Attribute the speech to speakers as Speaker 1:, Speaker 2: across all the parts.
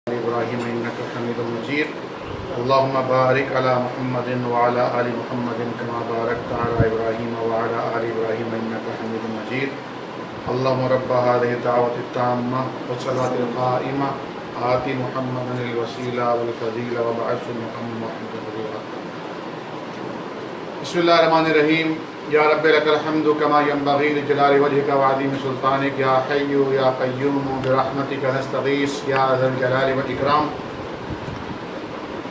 Speaker 1: إبراهيم إنك حميد مجيد. اللهم بارك على محمد وعلى آل محمد كما باركت على إبراهيم وعلى آل إبراهيم إنك حميد مجيد. اللهم رب هذه الدعوة التامة والصلاة القائمة آت محمدا الوسيلة والفضيلة وابعثه مقاما محمودا. بسم الله الرحمن الرحيم. یا رب لك الحمد كما ينبغي لجلال وجهك وعظيم سلطانك يا حي يا قيوم برحمتك نستغيث يا ذا الجلال والإكرام.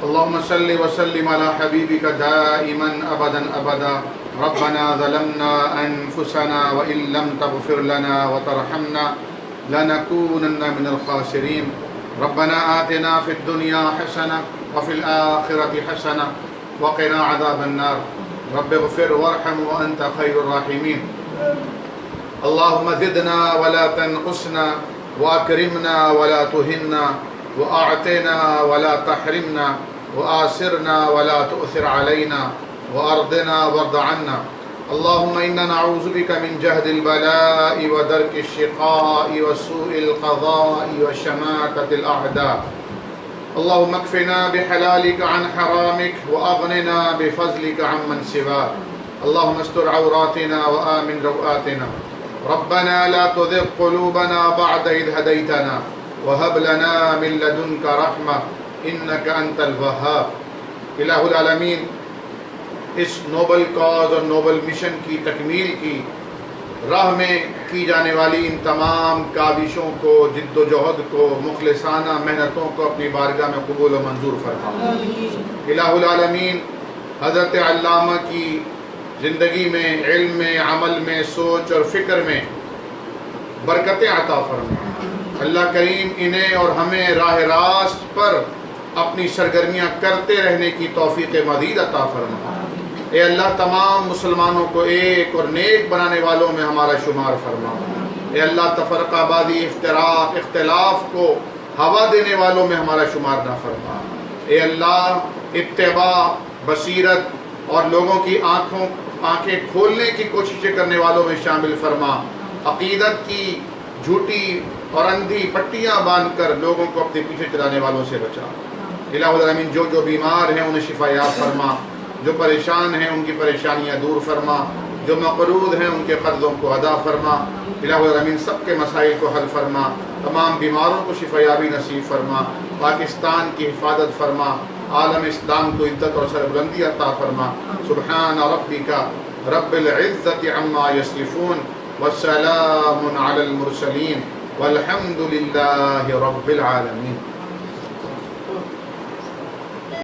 Speaker 1: اللهم صل وسلم على حبيبك دائما أبدا أبدا. ربنا ظلمنا أنفسنا وإن لم تغفر لنا وترحمنا لنكونن من الخاسرين. ربنا آتنا في الدنيا حسنة وفي الآخرة حسنة وقنا عذاب النار. رب اغفر وارحم وأنت خير الراحمين. اللهم زدنا ولا تنقصنا وأكرمنا ولا تهنا وأعطنا ولا تحرمنا وآسرنا ولا تؤثر علينا وأرضنا وارض عنا. اللهم إنا نعوذ بك من جهد البلاء ودرك الشقاء وسوء القضاء وشماتة الأعداء. اللهم اكفنا بحلالك عن حرامك وأغننا بفضلك عمن سواك. اللهم استر عوراتنا وآمن روآتنا. ربنا لا تزغ قلوبنا بعد إذ هديتنا وهب لنا من لدنك رحمة إنك أنت الوهاب. الہ العالمین، اس نوبل کاز اور نوبل مشن کی تکمیل کی راہ میں کی جانے والی ان تمام کاوشوں کو، جد و جہد کو، مخلصانہ محنتوں کو اپنی بارگاہ میں قبول و منظور فرما. الہ العالمین، حضرت علامہ کی زندگی میں، علم میں، عمل میں، سوچ اور فکر میں برکتیں عطا فرما. اللہ کریم انہیں اور ہمیں راہ راست پر اپنی سرگرمیاں کرتے رہنے کی توفیق مزید عطا فرما. اے اللہ، تمام مسلمانوں کو ایک اور نیک بنانے والوں میں ہمارا شمار فرما. اے اللہ، تفرقہ بازی، افتراق، اختلاف کو ہوا دینے والوں میں ہمارا شمار نہ فرما. اے اللہ، اتباع، بصیرت اور لوگوں کی آنکھیں کھولنے کی کوششیں کرنے والوں میں شامل فرما. عقیدت کی جھوٹی اور اندھی پٹیاں باندھ کر لوگوں کو اپنے پیچھے چلانے والوں سے بچا. الہ العالمین، جو بیمار ہیں انہیں شفا یاب فرما، جو پریشان ہیں ان کی پریشانیاں دور فرما، جو مقروض ہیں ان کے قرضوں کو ادا فرما. الہ العالمین، سب کے مسائل کو حل فرما. تمام بیماروں کو شفا یابی نصیب فرما. پاکستان کی حفاظت فرما. عالم اسلام کو عزت اور سربلندی عطا فرما. سبحان ربک رب العزت عما یصفون والسلام علی المرسلین والحمد للہ رب العالمین.